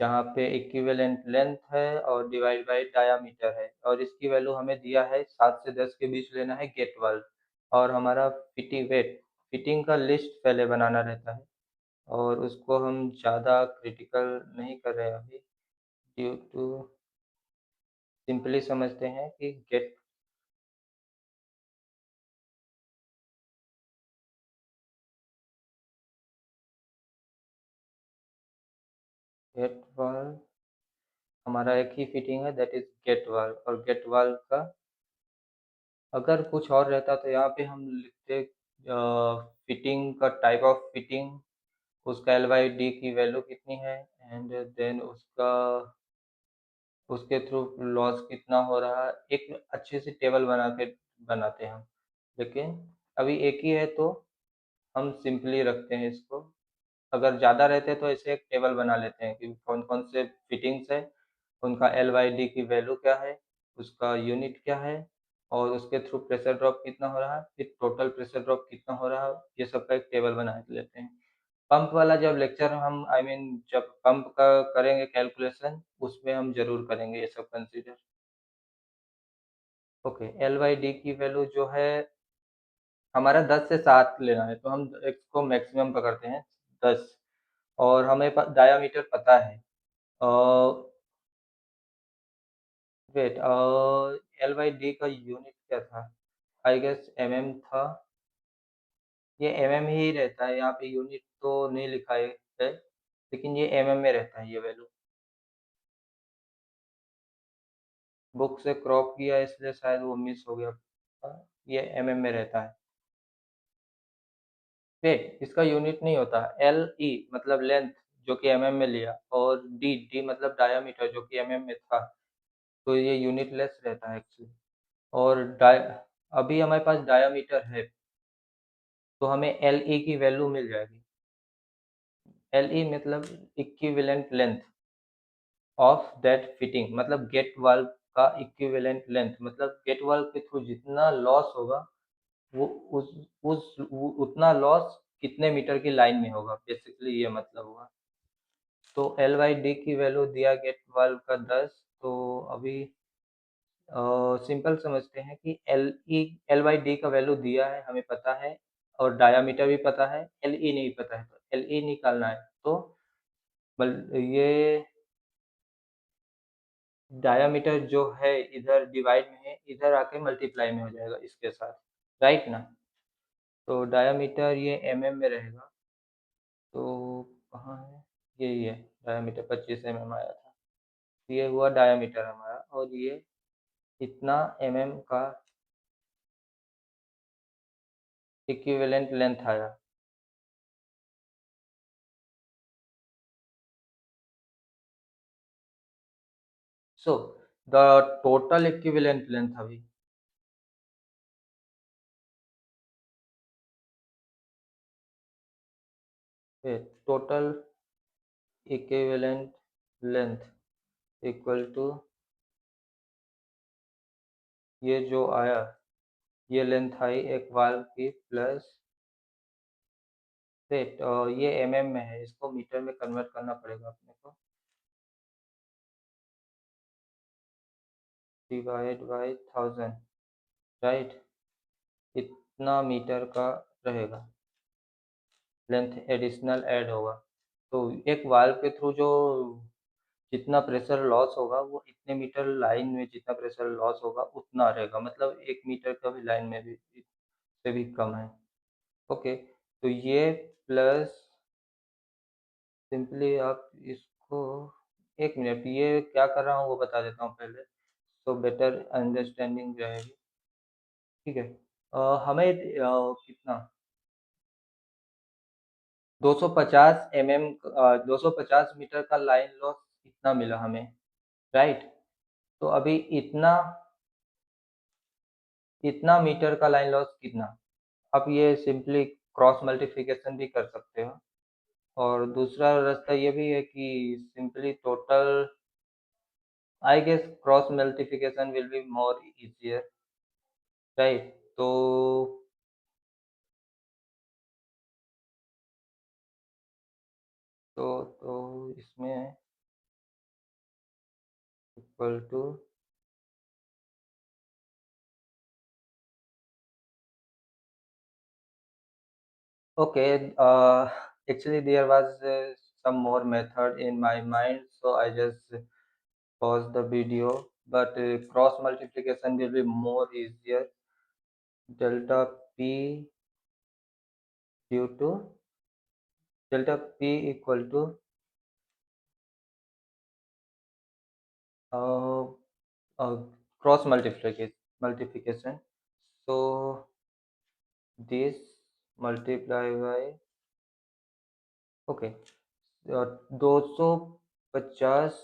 जहाँ पे इक्विवेलेंट लेंथ है और डिवाइड बाई डायामीटर है, और इसकी वैल्यू हमें दिया है 7 से 10 के बीच लेना है गेट वाल्व। और हमारा फिटिंग वेट, फिटिंग का लिस्ट पहले बनाना रहता है, और उसको हम ज़्यादा क्रिटिकल नहीं कर रहे हैं अभी, ड्यू टू सिंपली समझते हैं कि गेट गेट वाल्व हमारा एक ही फिटिंग है, दैट इज गेट वाल्व। और गेट वाल्व का अगर कुछ और रहता तो यहाँ पे हम लिखते फिटिंग का टाइप ऑफ फिटिंग, उसका एल बाई डी की वैल्यू कितनी है, एंड देन उसका उसके थ्रू लॉस कितना हो रहा है, एक अच्छी सी टेबल बना के बनाते हैं हम। लेकिन अभी एक ही है तो हम सिंपली रखते हैं इसको। अगर ज़्यादा रहते तो ऐसे एक टेबल बना लेते हैं कि कौन कौन से फिटिंग्स है, उनका एल वाई डी की वैल्यू क्या है, उसका यूनिट क्या है, और उसके थ्रू प्रेशर ड्रॉप कितना हो रहा है, फिर टोटल प्रेशर ड्रॉप कितना हो रहा है, ये सब का एक टेबल बना लेते हैं। पंप वाला जब लेक्चर हम जब पंप का करेंगे कैलकुलेशन, उसमें हम जरूर करेंगे ये सब consider. Okay, L by D की वैल्यू जो है हमारा 10 से 7 लेना है, तो हम इसको मैक्सिमम पकड़ते हैं 10। और हमें डायामीटर पता है, वेट, एल बाई डी का यूनिट क्या था, आई गेस एम था। ये ही रहता है, यहाँ पे यूनिट तो नहीं लिखा है, लेकिन ये में रहता है ये वैल्यू। बुक से क्रॉप किया इसलिए शायद वो मिस हो गया। ये में रहता है। वेट, इसका यूनिट नहीं होता। एल ई मतलब लेंथ, जो कि में लिया, और डी डी मतलब डायामीटर, जो कि में था। तो ये यूनिट लेस रहता है एक्चुअली। और अभी हमारे पास डायामीटर है, तो हमें एल ई की वैल्यू मिल जाएगी। एल ई मतलब equivalent length of that fitting, मतलब गेट वाल्व का इक्विवेलेंट लेंथ, मतलब गेट वाल्व के थ्रू जितना लॉस होगा, वो उतना लॉस कितने मीटर की लाइन में होगा, बेसिकली ये मतलब हुआ। तो एल बाई डी की वैल्यू दिया गेट वाल्व का 10। तो अभी सिंपल समझते हैं कि एल बाई डी का वैल्यू दिया है, हमें पता है, और डायामीटर भी पता है, एल ई नहीं पता है, तो एल ई निकालना है। तो ये डायामीटर जो है इधर डिवाइड में है, इधर आके मल्टीप्लाई में हो जाएगा इसके साथ, राइट ना। तो डायामीटर ये में रहेगा। तो कहाँ है, यही है। डायामीटर 25 आया था। ये हुआ डायामीटर हमारा, और ये इतना का इक्विवेलेंट लेंथ आया। So the total equivalent length अभी, total equivalent length equal to ये जो आया, ये लेंथ आई एक वाल्व की, प्लस वेट, ये में है, इसको मीटर में कन्वर्ट करना पड़ेगा अपने को, डिवाइड बाई 1000, राइट। इतना मीटर का रहेगा, लेंथ एडिशनल ऐड होगा। तो एक वाल्व के थ्रू जो जितना प्रेशर लॉस होगा, वो इतने मीटर लाइन में जितना प्रेशर लॉस होगा उतना रहेगा, मतलब 1 मीटर का भी लाइन में भी इससे भी कम है। ओके, तो ये प्लस, सिंपली आप इसको, 1 मिनट, ये क्या कर रहा हूँ वो बता देता हूँ पहले, तो बेटर अंडरस्टैंडिंग रहेगी। ठीक है, हमें कितना 250 250 मीटर का लाइन लॉस इतना मिला हमें, राइट। तो अभी इतना इतना मीटर का लाइन लॉस कितना, आप ये सिंपली क्रॉस मल्टीप्लिकेशन भी कर सकते हो। और दूसरा रास्ता ये भी है कि simply total, I guess cross multiplication will be more easier, right. तो इसमें equal to, okay, actually there was some more method in my mind, so I just pause the video, but cross multiplication will be more easier. Delta P due to delta P equal to cross multiplication. So this multiply by, okay, 250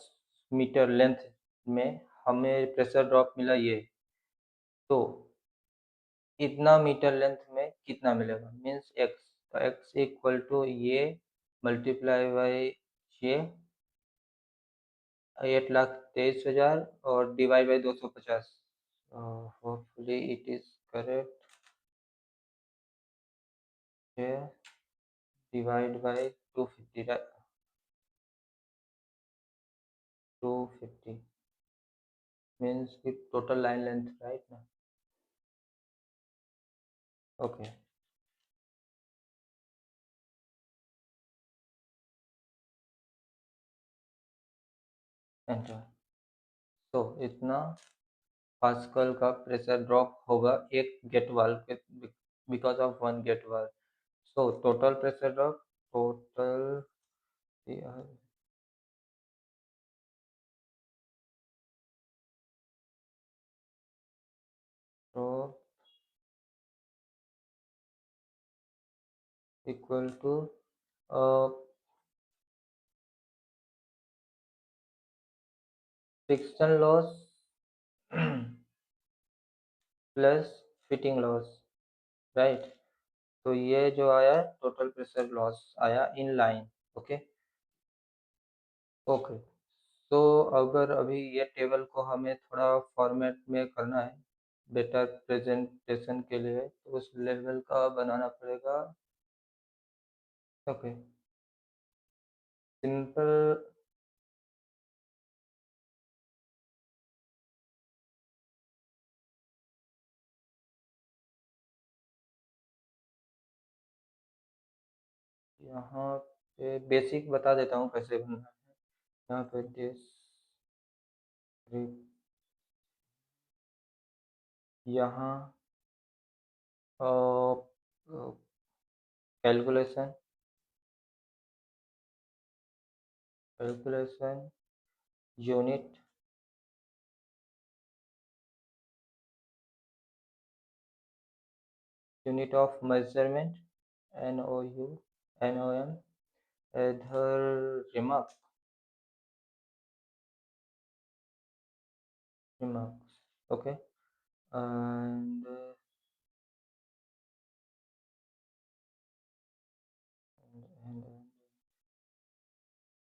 metre length में हमें pressure drop मिला ये, तो इतना metre length में कितना मिलेगा, means X, तो एक्स इक्वल टू ये मल्टीप्लाई बाई ये 8,23,000 और divide by 250। Hopefully it is correct. Divide by 250, 250 means की टोटल लाइन लेंथ, राइट ना? Okay, enter. तो इतना पास्कल का प्रेशर ड्रॉप होगा एक गेट वाल्व के, because of one gate valve. So total pressure drop, total drop equal to friction loss plus fitting loss, right? तो ये जो आया टोटल प्रेशर लॉस आया इन लाइन। ओके ओके, तो अगर अभी ये टेबल को हमें थोड़ा फॉर्मेट में करना है बेटर प्रेजेंटेशन के लिए, तो उस लेवल का बनाना पड़ेगा। Okay, simple. यहाँ पे बेसिक बता देता हूँ कैसे बनना है। यहाँ पे यहाँ calculation, calculation unit, unit of measurement, NOU, NOM, इधर remark, remarks, okay, and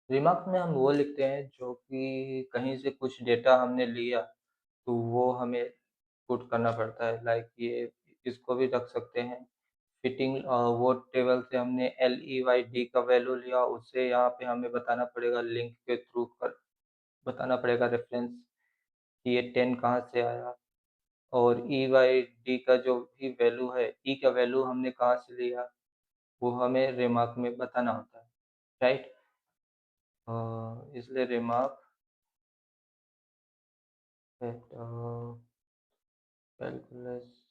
remark में हम वो लिखते हैं जो कि कहीं से कुछ डेटा हमने लिया तो वो हमें पुट करना पड़ता है, लाइक ये इसको भी रख सकते हैं। फिटिंग, वो टेबल से हमने LEYD का वैल्यू लिया, उससे यहाँ पे हमें बताना पड़ेगा लिंक के थ्रू कर बताना पड़ेगा रेफरेंस कि ये 10 कहाँ से आया। और EYD का जो भी वैल्यू है, ई का वैल्यू हमने कहाँ से लिया, वो हमें रिमार्क में बताना होता है, राइट? इसलिए रिमार्क कैलकुलस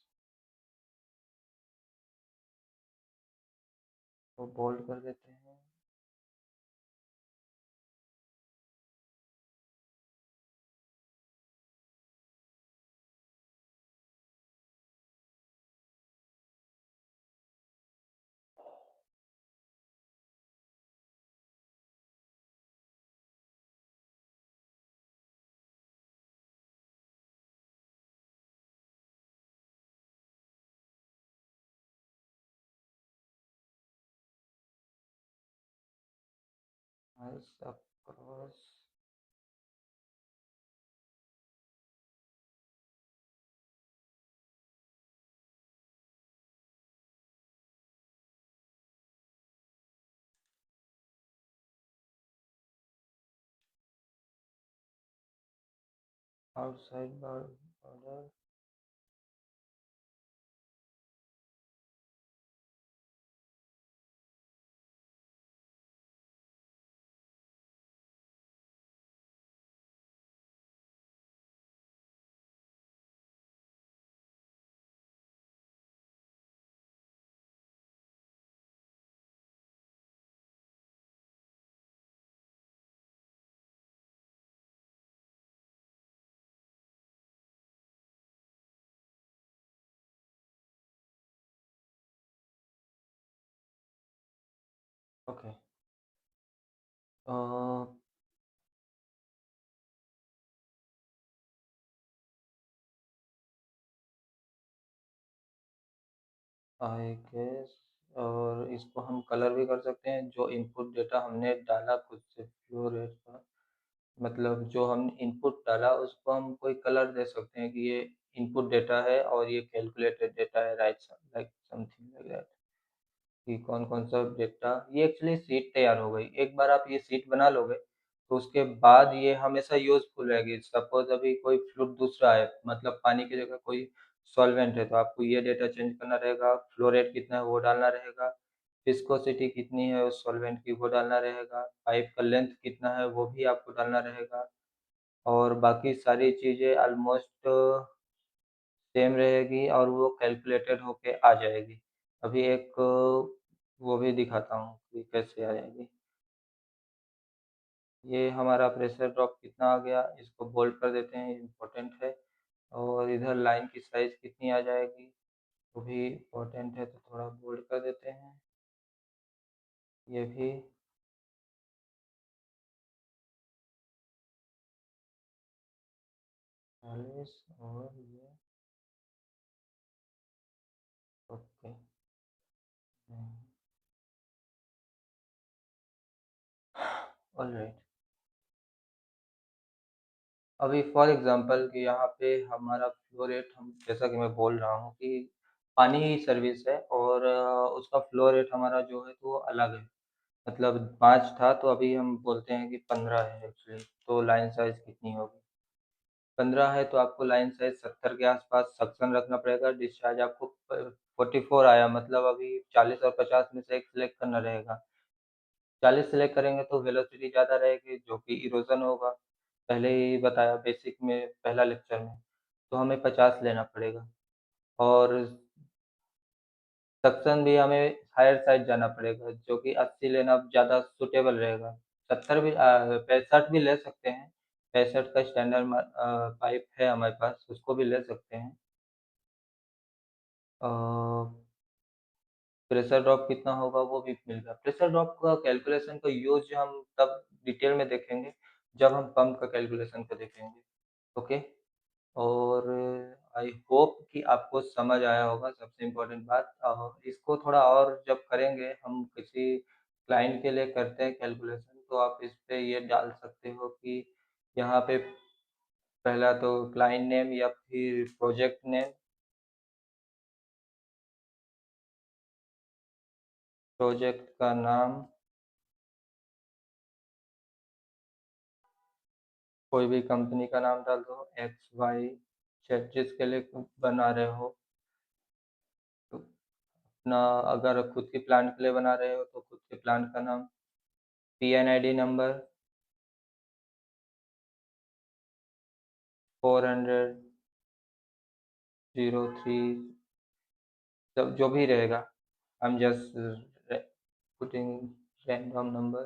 को बोल्ड कर देते हैं। across outside border okay. Uh, I guess, और इसको हम कलर भी कर सकते हैं, जो इनपुट डेटा हमने डाला खुद से फ्लो रेट का, मतलब जो हम इनपुट डाला उसको हम कोई कलर दे सकते हैं कि ये इनपुट डेटा है और ये कैलकुलेटेड डेटा है, right, like something like that, कि कौन-कौन सा डेटा, ये एक्चुअली शीट तैयार हो गई। एक बार आप ये शीट बना लोगे, तो उसके बाद ये हमेशा यूज़फुल रहेगी। सपोज़ अभी कोई फ्लूइड दूसरा है, मतलब पानी की जगह कोई सॉल्वेंट है, तो आपको ये डेटा चेंज करना रहेगा, फ्लो रेट कितना है वो डालना रहेगा, विस्कोसिटी कितनी है उस सॉल्वेंट की वो डालना रहेगा, पाइप का लेंथ कितना है वो भी आपको डालना रहेगा, और बाकी सारी चीज़ें ऑलमोस्ट सेम रहेगी और वो कैलकुलेटेड होके आ जाएगी। अभी एक वो भी दिखाता हूँ कि कैसे आ जाएगी। ये हमारा प्रेशर ड्रॉप कितना आ गया, इसको बोल्ड कर देते हैं, इम्पोर्टेंट है। और इधर लाइन की साइज़ कितनी आ जाएगी, वो भी इम्पोर्टेंट है, तो थोड़ा बोल्ड कर देते हैं। ये भी 40, और ये ओके। ऑलराइट। अभी फॉर एग्ज़ाम्पल कि यहाँ पे हमारा फ्लो रेट, हम जैसा कि मैं बोल रहा हूँ कि पानी ही सर्विस है, और उसका फ्लो रेट हमारा जो है तो वो अलग है। मतलब 5 था, तो अभी हम बोलते हैं कि 15 है एक्चुअली, तो लाइन साइज़ कितनी होगी? 15 है तो आपको लाइन साइज़ 70 के आस-पास सक्शन रखना पड़ेगा, डिस्चार्ज आपको 44 आया, मतलब अभी 40 और 50 में से एक सिलेक्ट करना रहेगा। 40 सिलेक्ट करेंगे तो वेलोसिटी ज़्यादा रहेगी, जो कि इरोज़न होगा। पहले ही बताया बेसिक में, पहला लेक्चर में, तो हमें 50 लेना पड़ेगा, और सक्शन भी हमें हायर साइड जाना पड़ेगा, जो कि 80 लेना ज़्यादा सूटेबल रहेगा। 70 भी 65 भी ले सकते हैं, 65 का स्टैंडर्ड पाइप है हमारे पास, उसको भी ले सकते हैं। अ, प्रेशर ड्रॉप कितना होगा वो भी मिल गया। प्रेशर ड्रॉप का कैलकुलेशन का यूज़ हम तब डिटेल में देखेंगे, जब हम पंप का कैलकुलेशन को देखेंगे, ओके? और आई होप कि आपको समझ आया होगा, सबसे इम्पोर्टेंट बात। इसको थोड़ा और जब करेंगे, हम किसी क्लाइंट के लिए करते हैं कैलकुलेशन, तो आप इस पे ये डाल सकते हो कि यहाँ पे पहला तो क्लाइंट नेम या फिर प्रोजेक्ट नेम, प्रोजेक्ट का नाम, कोई भी कंपनी का नाम डाल दो, एक्स वाई जेड, जिसके लिए बना रहे हो। तो अपना, अगर खुद के प्लांट के लिए बना रहे हो तो खुद के प्लांट का नाम, पीएनआईडी नंबर 400 03, सब जो भी रहेगा, I am just putting random number,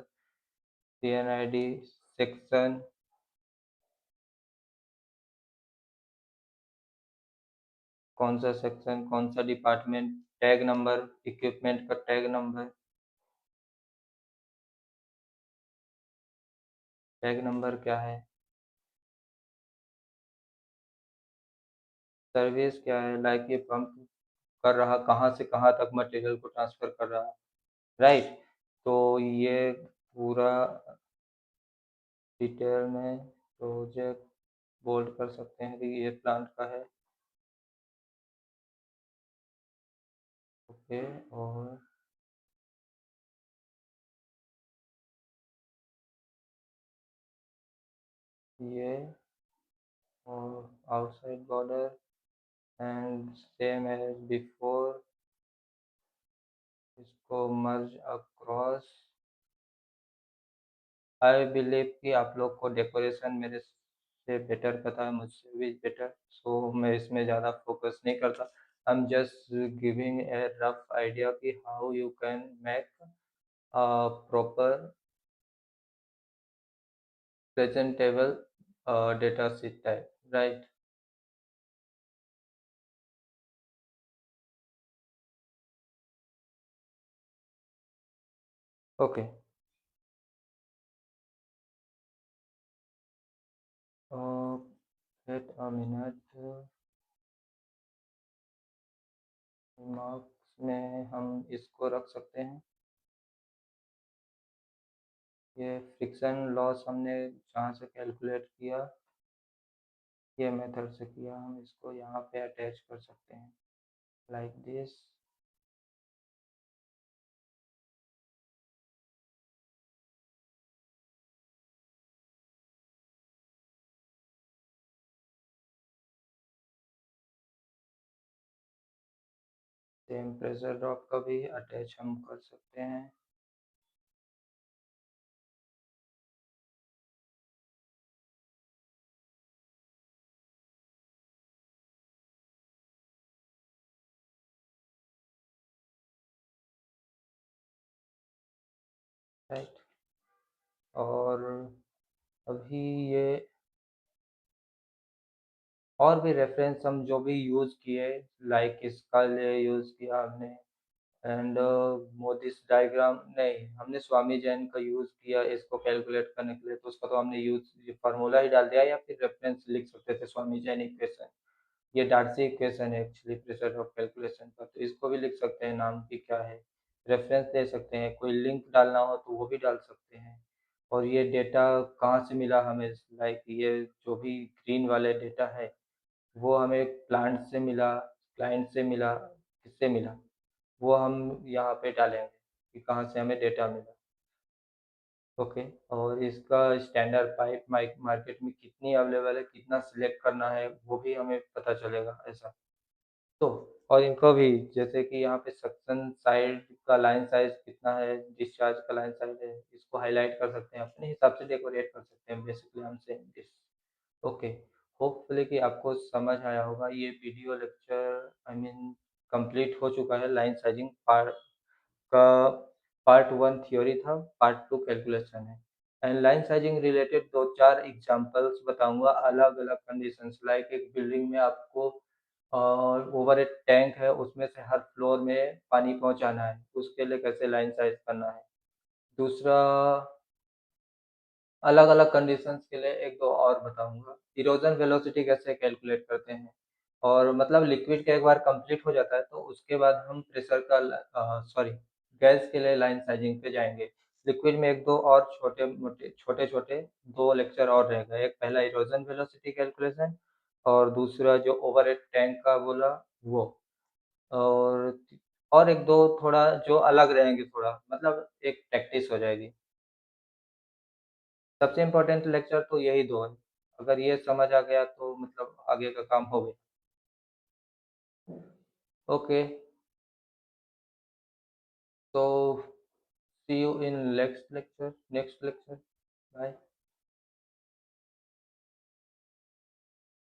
P and ID, section, कौन सा सेक्शन, कौन सा डिपार्टमेंट, टैग नंबर, इक्विपमेंट का टैग नंबर, टैग नंबर क्या है, सर्विस क्या है, लाइक ये पंप कर रहा कहाँ से कहाँ तक मटेरियल को ट्रांसफ़र कर रहा है, राइट? तो ये पूरा डिटेल में प्रोजेक्ट बोल्ड कर सकते हैं कि ये प्लांट का है, ओके। और ये, और outside border and same as before, इसको मर्ज अक्रॉस। आई बिलीव कि आप लोग को डेकोरेशन मेरे से बेटर पता है, मुझसे भी बेटर, सो मैं इसमें ज़्यादा फोकस नहीं करता। I am just giving a rough idea कि how you can make a proper presentable data sheet type, right? Okay. Wait a minute, marks में हम इसको रख सकते हैं। ये फ्रिक्शन लॉस हमने जहाँ से कैलकुलेट किया, ये मेथड से किया, हम इसको यहाँ पे अटैच कर सकते हैं लाइक दिस। टेम्परेचर ड्रॉप का भी अटैच हम कर सकते हैं। राइट। और अभी ये और भी रेफरेंस हम जो भी यूज़ किए, लाइक इसका लिए यूज़ किया हमने, एंड मोदिस डायग्राम नहीं, हमने स्वामी जैन का यूज़ किया इसको कैलकुलेट करने के लिए, तो उसका तो हमने यूज़ फार्मूला ही डाल दिया, या फिर रेफरेंस लिख सकते थे स्वामी जैन इक्वेशन। ये डार्सी इक्वेशन है एक्चुअली प्रेशर ऑफ कैलकुलेशन का, तो इसको भी लिख सकते हैं, नाम की क्या है, रेफरेंस दे सकते हैं, कोई लिंक डालना हो तो वो भी डाल सकते हैं। और ये डेटा कहाँ से मिला हमें, लाइक ये जो भी ग्रीन वाले डेटा है वो हमें प्लांट से मिला, क्लाइंट से मिला, किससे मिला, वो हम यहाँ पे डालेंगे कि कहाँ से हमें डेटा मिला। ओके। और इसका स्टैंडर्ड पाइप मार्केट में कितनी अवेलेबल है, कितना सिलेक्ट करना है, वो भी हमें पता चलेगा ऐसा। तो और इनको भी, जैसे कि यहाँ पे सक्शन साइड का लाइन साइज कितना है, डिस्चार्ज का लाइन साइज है, इसको हाईलाइट कर सकते हैं, अपने हिसाब से डेकोरेट कर सकते हैं बेसिकली हमसे दिस। ओके। होपफुली कि आपको समझ आया होगा। ये video lecture I mean complete हो चुका है। लाइन साइजिंग पार्ट का पार्ट 1 थ्योरी था, पार्ट 2 कैलकुलेशन है। And line sizing related 2-4 examples बताऊँगा अलग-अलग कंडीशंस, लाइक एक बिल्डिंग में आपको ओवर एक टैंक है, उसमें से हर फ्लोर में पानी पहुँचाना है, उसके लिए कैसे लाइन साइज़ करना है। दूसरा, अलग-अलग कंडीशंस के लिए 1-2 और बताऊँगा। इरोज़न वेलोसिटी कैसे कैलकुलेट करते हैं, और मतलब लिक्विड का एक बार कंप्लीट हो जाता है तो उसके बाद हम प्रेशर का सॉरी, गैस के लिए लाइन साइजिंग पे जाएँगे। लिक्विड में 1-2 और छोटे-मोटे छोटे-छोटे 2 लेक्चर और रहेगा। एक पहला इरोज़न वेलोसिटी कैलकुलेशन, और दूसरा जो ओवरहेड टैंक का बोला वो। और 1-2 थोड़ा जो अलग रहेंगे, थोड़ा मतलब एक प्रैक्टिस हो जाएगी। सबसे इम्पोर्टेंट लेक्चर तो यही 2 है। अगर ये समझ आ गया तो मतलब आगे का काम हो गया। ओके, तो see you in next lecture. Bye.